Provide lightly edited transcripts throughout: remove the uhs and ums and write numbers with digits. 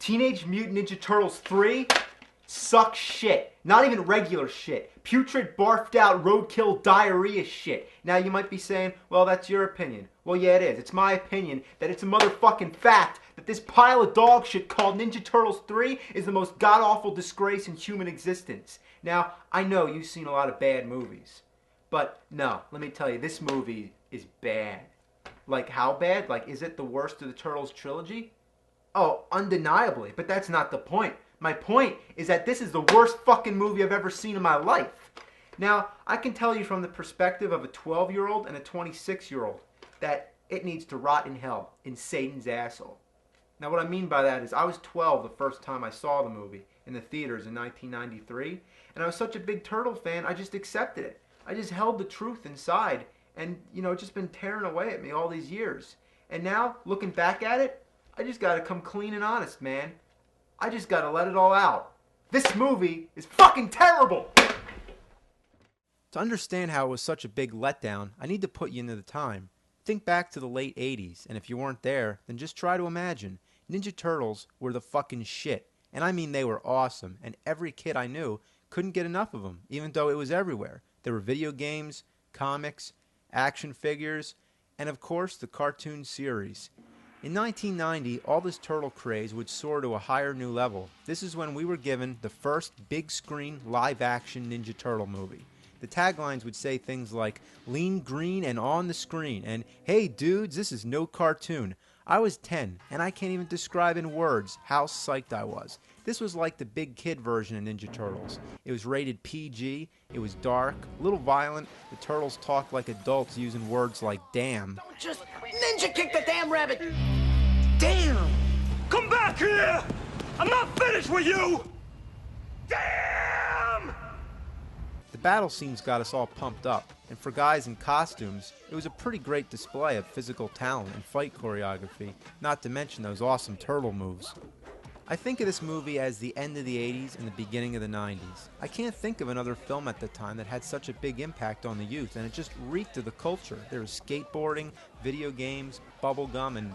Teenage Mutant Ninja Turtles 3 sucks shit. Not even regular shit. Putrid, barfed out, roadkill, diarrhea shit. Now you might be saying, well, that's your opinion. Well, yeah, it is. It's my opinion that it's a motherfucking fact that this pile of dog shit called Ninja Turtles 3 is the most god-awful disgrace in human existence. Now, I know you've seen a lot of bad movies. But no, let me tell you, this movie is bad. Like, how bad? Like, is it the worst of the Turtles trilogy? Oh, undeniably, but that's not the point. My point is that this is the worst fucking movie I've ever seen in my life. Now, I can tell you from the perspective of a 12-year-old and a 26-year-old that it needs to rot in hell, in Satan's asshole. Now, what I mean by that is I was 12 the first time I saw the movie in the theaters in 1993, and I was such a big Turtle fan, I just accepted it. I just held the truth inside, and, you know, it's just been tearing away at me all these years. And now, looking back at it, I just gotta come clean and honest, man. I just gotta let it all out. This movie is fucking terrible! To understand how it was such a big letdown, I need to put you into the time. Think back to the late 80s, and if you weren't there, then just try to imagine. Ninja Turtles were the fucking shit. And I mean they were awesome, and every kid I knew couldn't get enough of them, even though it was everywhere. There were video games, comics, action figures, and of course the cartoon series. In 1990, all this turtle craze would soar to a higher new level. This is when we were given the first big-screen, live-action Ninja Turtle movie. The taglines would say things like, "Lean green and on the screen," and "Hey dudes, this is no cartoon." I was 10, and I can't even describe in words how psyched I was. This was like the big kid version of Ninja Turtles. It was rated PG, it was dark, a little violent, the turtles talked like adults using words like damn. Don't just ninja kick the damn rabbit! Damn! Come back here! I'm not finished with you! Damn! The battle scenes got us all pumped up, and for guys in costumes, it was a pretty great display of physical talent and fight choreography, not to mention those awesome turtle moves. I think of this movie as the end of the 80s and the beginning of the 90s. I can't think of another film at the time that had such a big impact on the youth, and it just reeked of the culture. There was skateboarding, video games, bubblegum, and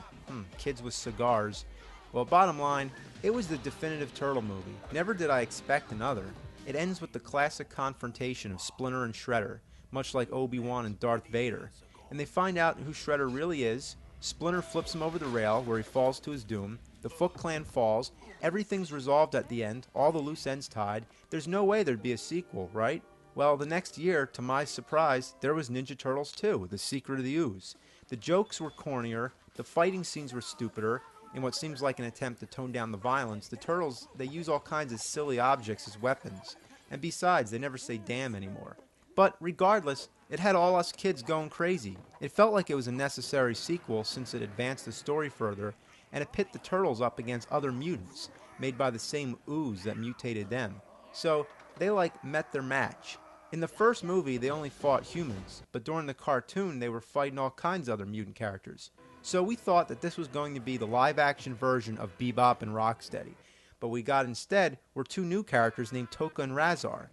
kids with cigars. Well, bottom line, it was the definitive turtle movie. Never did I expect another. It ends with the classic confrontation of Splinter and Shredder, much like Obi-Wan and Darth Vader. And they find out who Shredder really is. Splinter flips him over the rail where he falls to his doom. The Foot Clan falls. Everything's resolved at the end. All the loose ends tied. There's no way there'd be a sequel, right? Well, the next year, to my surprise, there was Ninja Turtles 2, The Secret of the Ooze. The jokes were cornier. The fighting scenes were stupider. In what seems like an attempt to tone down the violence, the Turtles, they use all kinds of silly objects as weapons. And besides, they never say damn anymore. But regardless, it had all us kids going crazy. It felt like it was a necessary sequel since it advanced the story further, and it pit the Turtles up against other mutants, made by the same ooze that mutated them. So, they met their match. In the first movie, they only fought humans, but during the cartoon, they were fighting all kinds of other mutant characters. So we thought that this was going to be the live-action version of Bebop and Rocksteady, but we got instead were two new characters named Tokka and Razar.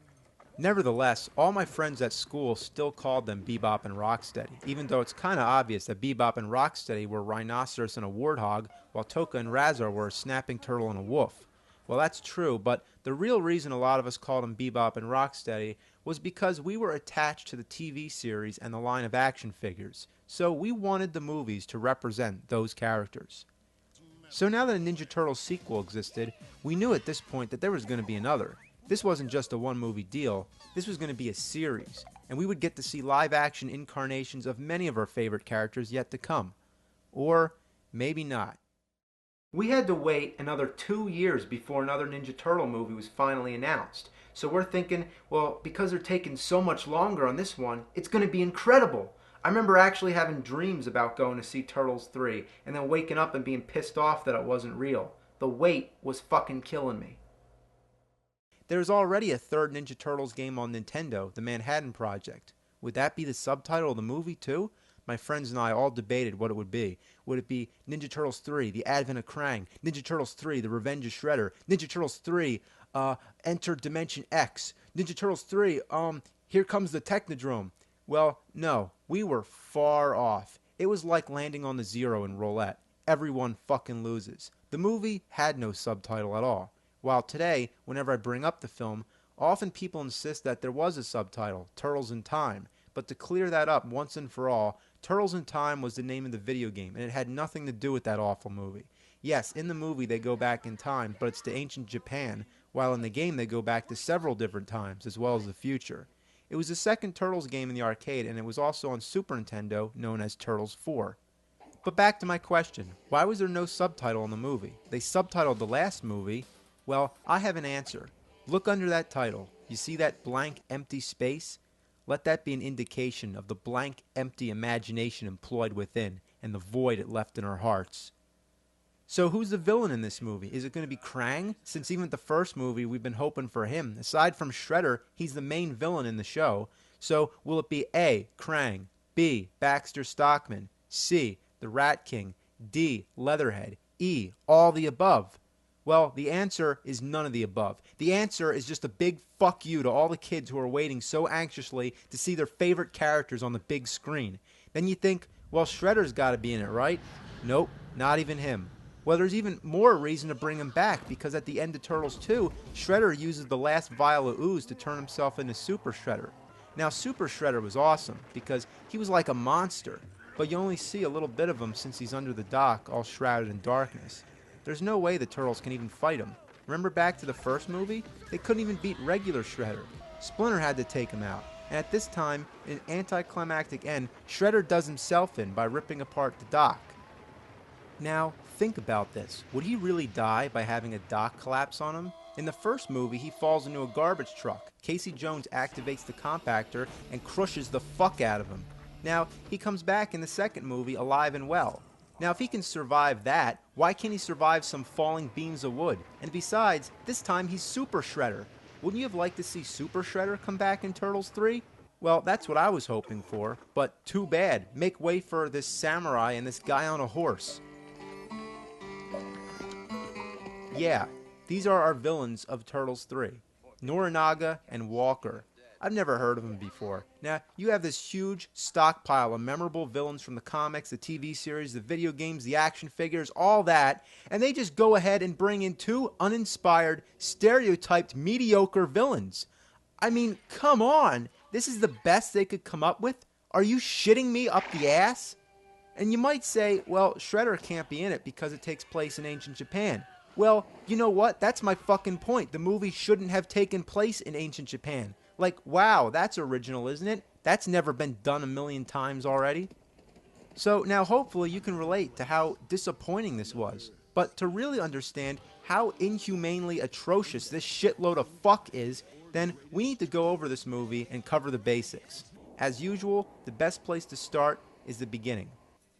Nevertheless, all my friends at school still called them Bebop and Rocksteady, even though it's kinda obvious that Bebop and Rocksteady were a rhinoceros and a warthog, while Tokka and Razar were a snapping turtle and a wolf. Well, that's true, but the real reason a lot of us called them Bebop and Rocksteady was because we were attached to the TV series and the line of action figures, so we wanted the movies to represent those characters. So now that a Ninja Turtles sequel existed, we knew at this point that there was going to be another. This wasn't just a one-movie deal, this was going to be a series, and we would get to see live-action incarnations of many of our favorite characters yet to come. Or maybe not. We had to wait another 2 years before another Ninja Turtle movie was finally announced. So we're thinking, well, because they're taking so much longer on this one, it's going to be incredible. I remember actually having dreams about going to see Turtles 3, and then waking up and being pissed off that it wasn't real. The wait was fucking killing me. There's already a third Ninja Turtles game on Nintendo, The Manhattan Project. Would that be the subtitle of the movie too? My friends and I all debated what it would be. Would it be Ninja Turtles 3, The Advent of Krang, Ninja Turtles 3, The Revenge of Shredder, Ninja Turtles 3, Enter Dimension X, Ninja Turtles 3, Here Comes the Technodrome? Well, no, we were far off. It was like landing on the zero in roulette. everyone fucking loses. The movie had no subtitle at all. While today, whenever I bring up the film, often people insist that there was a subtitle, Turtles in Time. But to clear that up once and for all, Turtles in Time was the name of the video game, and it had nothing to do with that awful movie. Yes, in the movie they go back in time, but it's to ancient Japan, while in the game they go back to several different times, as well as the future. It was the second Turtles game in the arcade, and it was also on Super Nintendo, known as Turtles 4. But back to my question, why was there no subtitle in the movie? They subtitled the last movie. Well, I have an answer. Look under that title. You see that blank, empty space? Let that be an indication of the blank, empty imagination employed within, and the void it left in our hearts. So who's the villain in this movie? Is it going to be Krang? Since even the first movie, we've been hoping for him. Aside from Shredder, he's the main villain in the show. So will it be A, Krang, B, Baxter Stockman, C, the Rat King, D, Leatherhead, E, all the above? Well, the answer is none of the above. The answer is just a big fuck you to all the kids who are waiting so anxiously to see their favorite characters on the big screen. Then you think, well, Shredder's got to be in it, right? Nope, not even him. Well, there's even more reason to bring him back, because at the end of Turtles 2, Shredder uses the last vial of ooze to turn himself into Super Shredder. Now, Super Shredder was awesome, because he was like a monster, but you only see a little bit of him since he's under the dock, all shrouded in darkness. There's no way the Turtles can even fight him. Remember back to the first movie? They couldn't even beat regular Shredder. Splinter had to take him out. And at this time, in an anticlimactic end, Shredder does himself in by ripping apart the dock. Now, think about this. Would he really die by having a dock collapse on him? In the first movie, he falls into a garbage truck. Casey Jones activates the compactor and crushes the fuck out of him. Now, he comes back in the second movie alive and well. Now, if he can survive that, why can't he survive some falling beams of wood? And besides, this time he's Super Shredder. Wouldn't you have liked to see Super Shredder come back in Turtles 3? Well, that's what I was hoping for, but too bad. Make way for this samurai and this guy on a horse. Yeah, these are our villains of Turtles 3. Norinaga and Walker. I've never heard of them before. Now, you have this huge stockpile of memorable villains from the comics, the TV series, the video games, the action figures, all that, and they just go ahead and bring in two uninspired, stereotyped, mediocre villains. I mean, come on! This is the best they could come up with? Are you shitting me up the ass? And you might say, well, Shredder can't be in it because it takes place in ancient Japan. Well, you know what? That's my fucking point. The movie shouldn't have taken place in ancient Japan. Like, wow, that's original, isn't it? That's never been done a million times already. So now hopefully you can relate to how disappointing this was. But to really understand how inhumanely atrocious this shitload of fuck is, then we need to go over this movie and cover the basics. As usual, the best place to start is the beginning.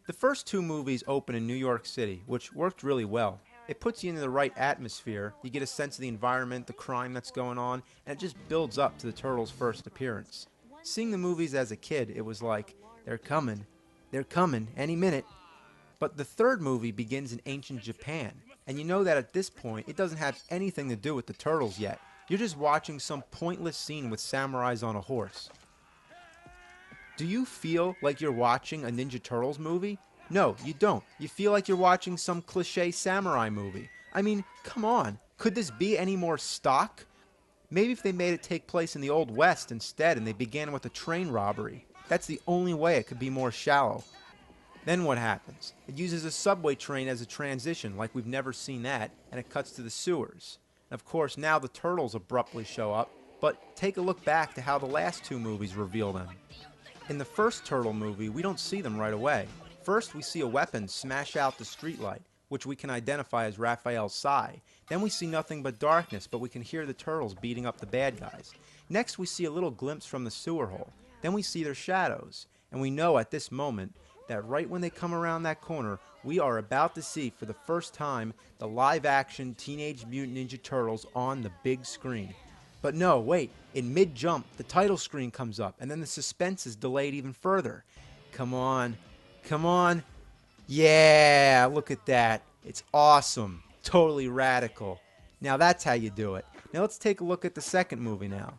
The first two movies open in New York City, which worked really well. It puts you into the right atmosphere, you get a sense of the environment, the crime that's going on, and it just builds up to the Turtles' first appearance. Seeing the movies as a kid, it was like, they're coming, any minute. But the third movie begins in ancient Japan, and you know that at this point, it doesn't have anything to do with the Turtles yet. You're just watching some pointless scene with samurais on a horse. Do you feel like you're watching a Ninja Turtles movie? No, you don't. You feel like you're watching some cliché samurai movie. I mean, come on. Could this be any more stock? Maybe if they made it take place in the Old West instead and they began with a train robbery. That's the only way it could be more shallow. Then what happens? It uses a subway train as a transition, like we've never seen that, and it cuts to the sewers. And of course, now the Turtles abruptly show up, but take a look back to how the last two movies reveal them. In the first Turtle movie, we don't see them right away. First, we see a weapon smash out the streetlight, which we can identify as Raphael's sai. Then we see nothing but darkness, but we can hear the Turtles beating up the bad guys. Next, we see a little glimpse from the sewer hole. Then we see their shadows. And we know at this moment that right when they come around that corner, we are about to see for the first time the live-action Teenage Mutant Ninja Turtles on the big screen. But no, wait, in mid-jump, the title screen comes up, and then the suspense is delayed even further. Come on. Come on. Yeah, look at that. It's awesome. Totally radical. Now that's how you do it. Now let's take a look at the second movie now.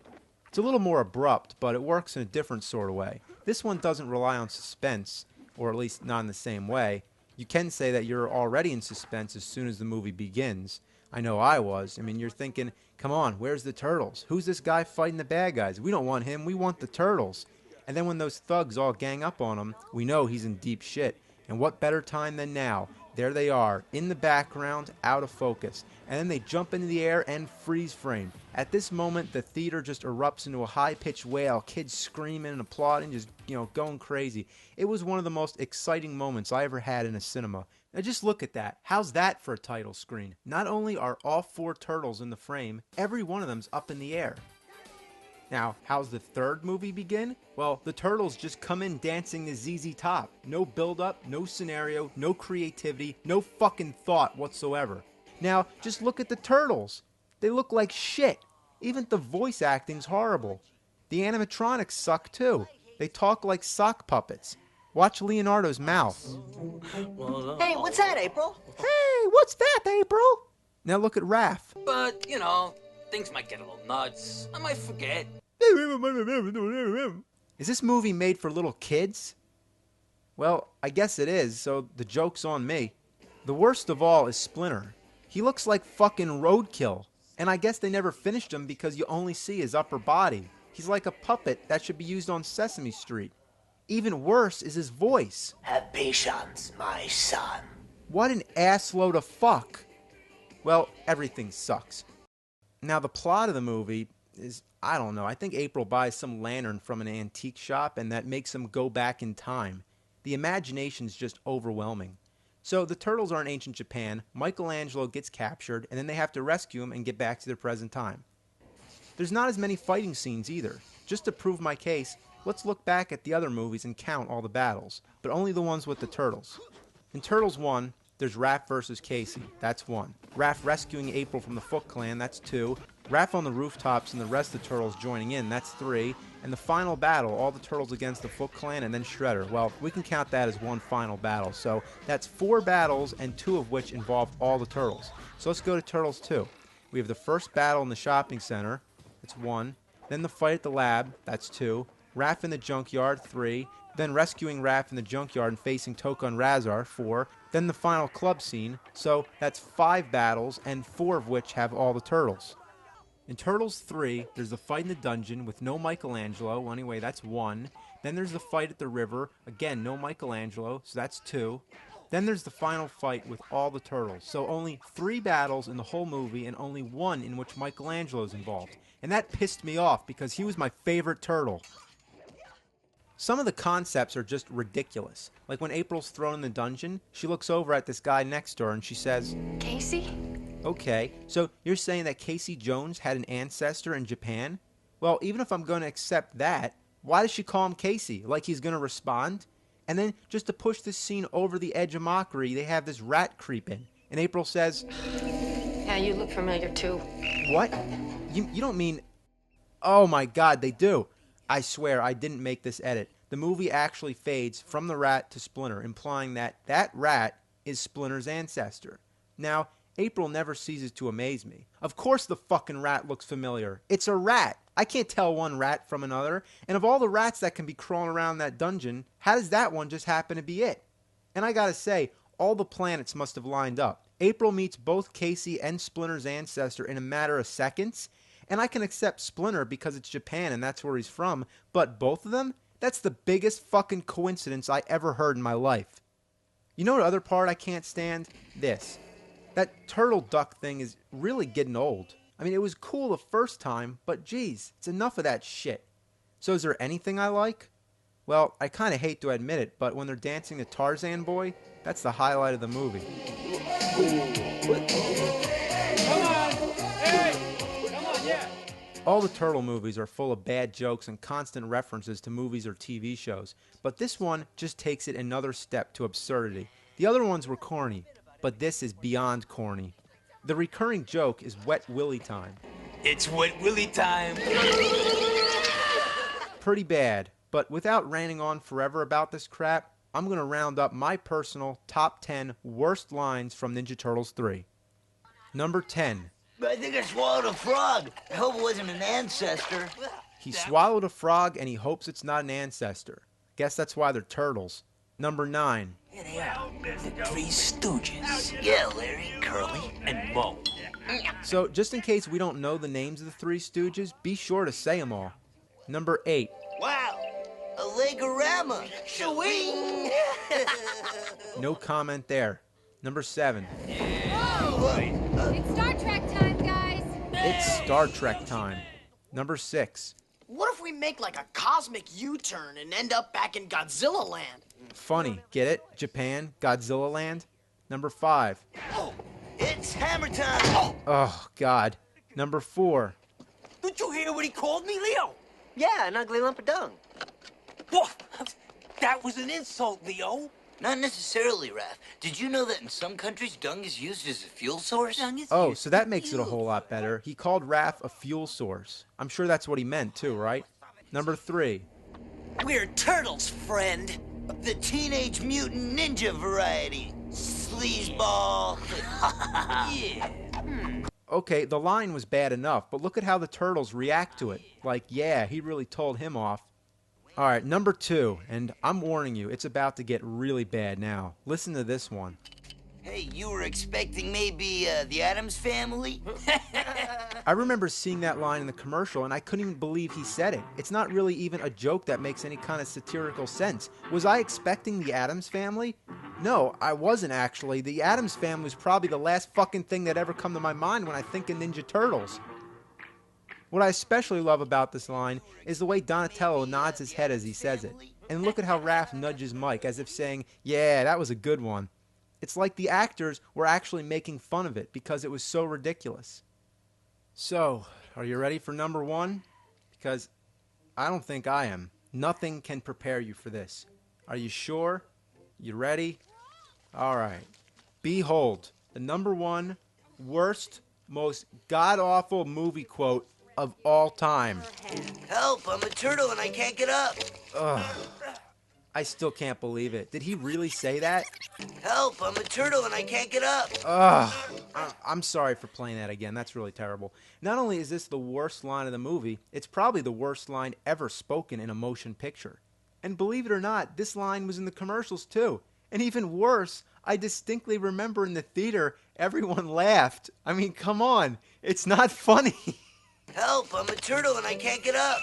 It's a little more abrupt, but it works in a different sort of way. This one doesn't rely on suspense, or at least not in the same way. You can say that you're already in suspense as soon as the movie begins. I know I was. I mean, you're thinking, come on, where's the turtles? Who's this guy fighting the bad guys? We don't want him, we want the turtles. And then when those thugs all gang up on him, we know he's in deep shit. And what better time than now? There they are, in the background, out of focus. And then they jump into the air and freeze frame. At this moment, the theater just erupts into a high-pitched wail, kids screaming and applauding, just, going crazy. It was one of the most exciting moments I ever had in a cinema. Now just look at that. How's that for a title screen? Not only are all 4 turtles in the frame, every one of them's up in the air. Now, how's the third movie begin? Well, the turtles just come in dancing to ZZ Top. No build-up, no scenario, no creativity, no fucking thought whatsoever. Now, just look at the turtles. They look like shit. Even the voice acting's horrible. The animatronics suck too. They talk like sock puppets. Watch Leonardo's mouth. Hey, what's that, April? Hey, what's that, April? Now look at Raph. But, things might get a little nuts. I might forget. Is this movie made for little kids? Well, I guess it is, so the joke's on me. The worst of all is Splinter. He looks like fucking roadkill. And I guess they never finished him because you only see his upper body. He's like a puppet that should be used on Sesame Street. Even worse is his voice. Have patience, my son. What an assload of fuck. Well, everything sucks. Now, the plot of the movie is, I don't know, I think April buys some lantern from an antique shop and that makes him go back in time. The imagination's just overwhelming. So, the turtles are in ancient Japan, Michelangelo gets captured, and then they have to rescue him and get back to their present time. There's not as many fighting scenes either. Just to prove my case, let's look back at the other movies and count all the battles, but only the ones with the turtles. In Turtles 1, there's Raph versus Casey, that's 1. Raph rescuing April from the Foot Clan, that's 2. Raph on the rooftops and the rest of the turtles joining in, that's 3. And the final battle, all the turtles against the Foot Clan and then Shredder. Well, we can count that as one final battle. So that's 4 battles and 2 of which involve all the turtles. So let's go to Turtles 2. We have the first battle in the shopping center, that's 1. Then the fight at the lab, that's 2. Raph in the junkyard, 3. Then rescuing Raph in the junkyard and facing Toka and Razar, 4. Then the final club scene, so that's 5 battles and 4 of which have all the turtles. In Turtles 3, there's the fight in the dungeon with no Michelangelo, anyway that's 1. Then there's the fight at the river, again no Michelangelo, so that's 2. Then there's the final fight with all the turtles, so only 3 battles in the whole movie and only 1 in which Michelangelo's involved. And that pissed me off because he was my favorite turtle. Some of the concepts are just ridiculous. Like when April's thrown in the dungeon, she looks over at this guy next to her and she says, Casey? Okay, so you're saying that Casey Jones had an ancestor in Japan? Well, even if I'm going to accept that, why does she call him Casey? Like he's going to respond? And then, just to push this scene over the edge of mockery, they have this rat creep in. And April says, Yeah, you look familiar too. What? You don't mean... Oh my god, they do. I swear I didn't make this edit. The movie actually fades from the rat to Splinter, implying that that rat is Splinter's ancestor. Now, April never ceases to amaze me. Of course the fucking rat looks familiar. It's a rat. I can't tell one rat from another. And of all the rats that can be crawling around that dungeon, how does that one just happen to be it? And I gotta say, all the planets must have lined up. April meets both Casey and Splinter's ancestor in a matter of seconds. And I can accept Splinter because it's Japan and that's where he's from. But both of them? That's the biggest fucking coincidence I ever heard in my life. You know the other part I can't stand? This. That turtle duck thing is really getting old. I mean, it was cool the first time, but geez, it's enough of that shit. So is there anything I like? Well, I kind of hate to admit it, but when they're dancing the Tarzan Boy, that's the highlight of the movie. Come on! Hey! Come on, yeah! All the turtle movies are full of bad jokes and constant references to movies or TV shows, but this one just takes it another step to absurdity. The other ones were corny, but this is beyond corny. The recurring joke is Wet Willy time. It's Wet Willy time. Pretty bad, but without ranting on forever about this crap, I'm going to round up my personal top 10 worst lines from Ninja Turtles 3. Number 10. I think I swallowed a frog. I hope it wasn't an ancestor. He swallowed a frog and he hopes it's not an ancestor. Guess that's why they're turtles. Number 9. Here they are. Three Stooges. Yeah, Larry, Curly. And Moe. So, just in case we don't know the names of the Three Stooges, be sure to say them all. Number 8. Wow, a Legorama. Shwing. No comment there. Number 7. It's Star Trek time, guys. It's Star Trek time. Number 6. What if we make like a cosmic U-turn and end up back in Godzilla land? Funny, get it? Japan, Godzilla land. Number 5. Oh, it's hammer time. Oh, God. Number 4. Did you hear what he called me, Leo? Yeah, an ugly lump of dung. What? That was an insult, Leo. Not necessarily, Raph. Did you know that in some countries dung is used as a fuel source? Oh, so that makes it a whole lot better. He called Raph a fuel source. I'm sure that's what he meant too, right? Number 3. We're turtles, friend. The Teenage Mutant Ninja variety. Sleazeball. Yeah. Okay, the line was bad enough, but look at how the turtles react to it. Like, yeah, he really told him off. Alright, number 2, and I'm warning you, it's about to get really bad now. Listen to this one. Hey, you were expecting maybe the Addams Family? I remember seeing that line in the commercial, and I couldn't even believe he said it. It's not really even a joke that makes any kind of satirical sense. Was I expecting the Addams Family? No, I wasn't actually. The Addams Family was probably the last fucking thing that ever come to my mind when I think of Ninja Turtles. What I especially love about this line is the way Donatello nods his head as he says it. And look at how Raph nudges Mike as if saying, yeah, that was a good one. It's like the actors were actually making fun of it because it was so ridiculous. So, are you ready for number 1? Because I don't think I am. Nothing can prepare you for this. Are you sure? You ready? Alright. Behold, the number 1 worst, most god-awful movie quote of all time. Help, I'm a turtle and I can't get up. Ugh. I still can't believe it. Did he really say that? Help, I'm a turtle and I can't get up. Ugh. I'm sorry for playing that again. That's really terrible. Not only is this the worst line of the movie, it's probably the worst line ever spoken in a motion picture. And believe it or not, this line was in the commercials too. And even worse, I distinctly remember in the theater, everyone laughed. I mean, come on. It's not funny. Help, I'm a turtle and I can't get up.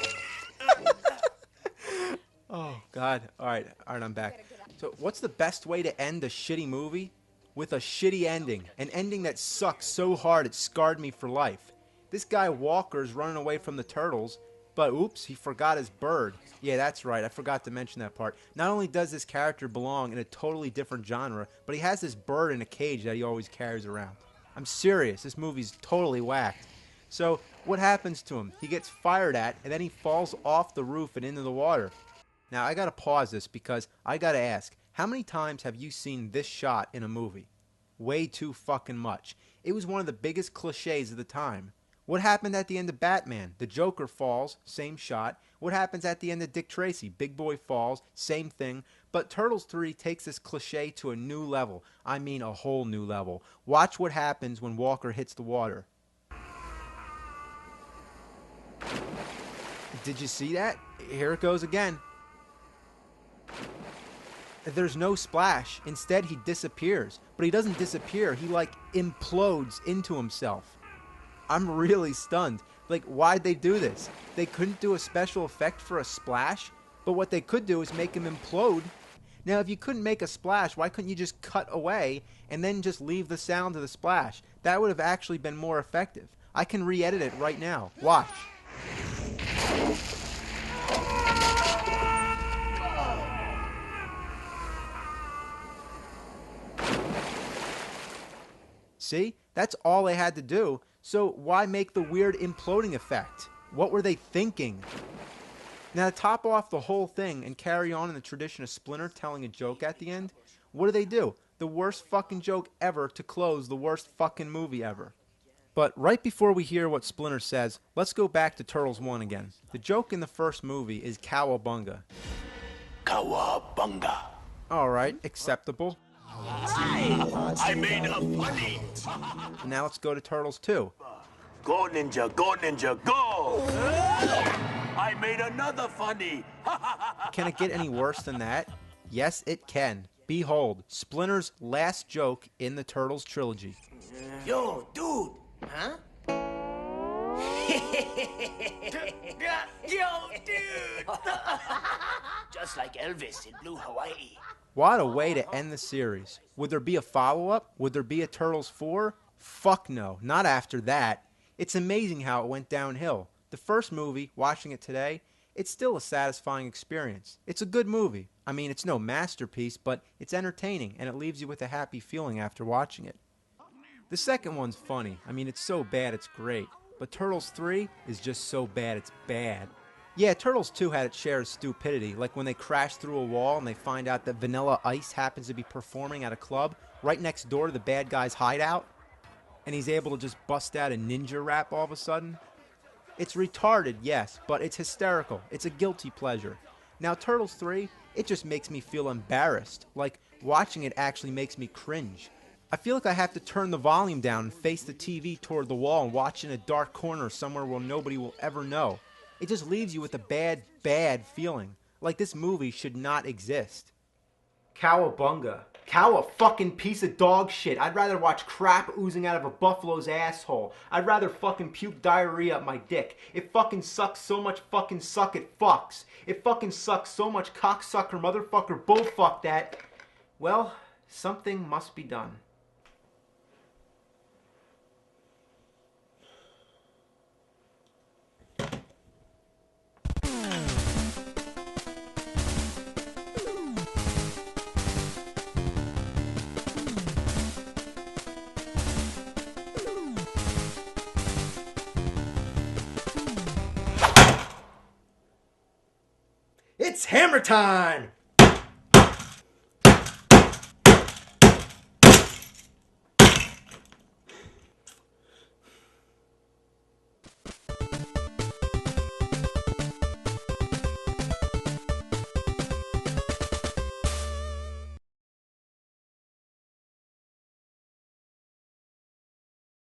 Oh, God. All right, I'm back. So what's the best way to end a shitty movie? With a shitty ending. An ending that sucks so hard it scarred me for life. This guy Walker's running away from the turtles, but oops, he forgot his bird. Yeah, that's right, I forgot to mention that part. Not only does this character belong in a totally different genre, but he has this bird in a cage that he always carries around. I'm serious, this movie's totally whacked. So, what happens to him? He gets fired at, and then he falls off the roof and into the water. Now, I gotta pause this because I gotta ask, how many times have you seen this shot in a movie? Way too fucking much. It was one of the biggest cliches of the time. What happened at the end of Batman? The Joker falls, same shot. What happens at the end of Dick Tracy? Big Boy falls, same thing. But Turtles 3 takes this cliche to a new level. I mean a whole new level. Watch what happens when Walker hits the water. Did you see that? Here it goes again. There's no splash. Instead, he disappears. But he doesn't disappear. He, like, implodes into himself. I'm really stunned. Like, why'd they do this? They couldn't do a special effect for a splash? But what they could do is make him implode. Now, if you couldn't make a splash, why couldn't you just cut away and then just leave the sound of the splash? That would have actually been more effective. I can re-edit it right now. Watch. See? That's all they had to do. So why make the weird imploding effect? What were they thinking? Now to top off the whole thing and carry on in the tradition of Splinter telling a joke at the end, what do? The worst fucking joke ever to close the worst fucking movie ever. But right before we hear what Splinter says, let's go back to Turtles 1 again. The joke in the first movie is Cowabunga. Cowabunga. Alright, acceptable. I made a funny. Now let's go to Turtles 2. Go Ninja, go! I made another funny. Can it get any worse than that? Yes, it can. Behold, Splinter's last joke in the Turtles trilogy. Yo, dude. Huh? Yo, dude. Just like Elvis in Blue Hawaii. What a way to end the series. Would there be a follow-up? Would there be a Turtles 4? Fuck no, not after that. It's amazing how it went downhill. The first movie, watching it today, it's still a satisfying experience. It's a good movie. I mean, it's no masterpiece, but it's entertaining, and it leaves you with a happy feeling after watching it. The second one's funny. I mean, it's so bad it's great. But Turtles 3 is just so bad it's bad. Yeah, Turtles 2 had its share of stupidity, like when they crash through a wall and they find out that Vanilla Ice happens to be performing at a club right next door to the bad guy's hideout, and he's able to just bust out a ninja rap all of a sudden. It's retarded, yes, but it's hysterical. It's a guilty pleasure. Now, Turtles 3, it just makes me feel embarrassed. Like, watching it actually makes me cringe. I feel like I have to turn the volume down and face the TV toward the wall and watch in a dark corner somewhere where nobody will ever know. It just leaves you with a bad, bad feeling. Like this movie should not exist. Cowabunga. Cow a fucking piece of dog shit. I'd rather watch crap oozing out of a buffalo's asshole. I'd rather fucking puke diarrhea up my dick. It fucking sucks so much fucking suck it fucks. It fucking sucks so much cocksucker motherfucker bullfuck that, well, something must be done. It's hammer time!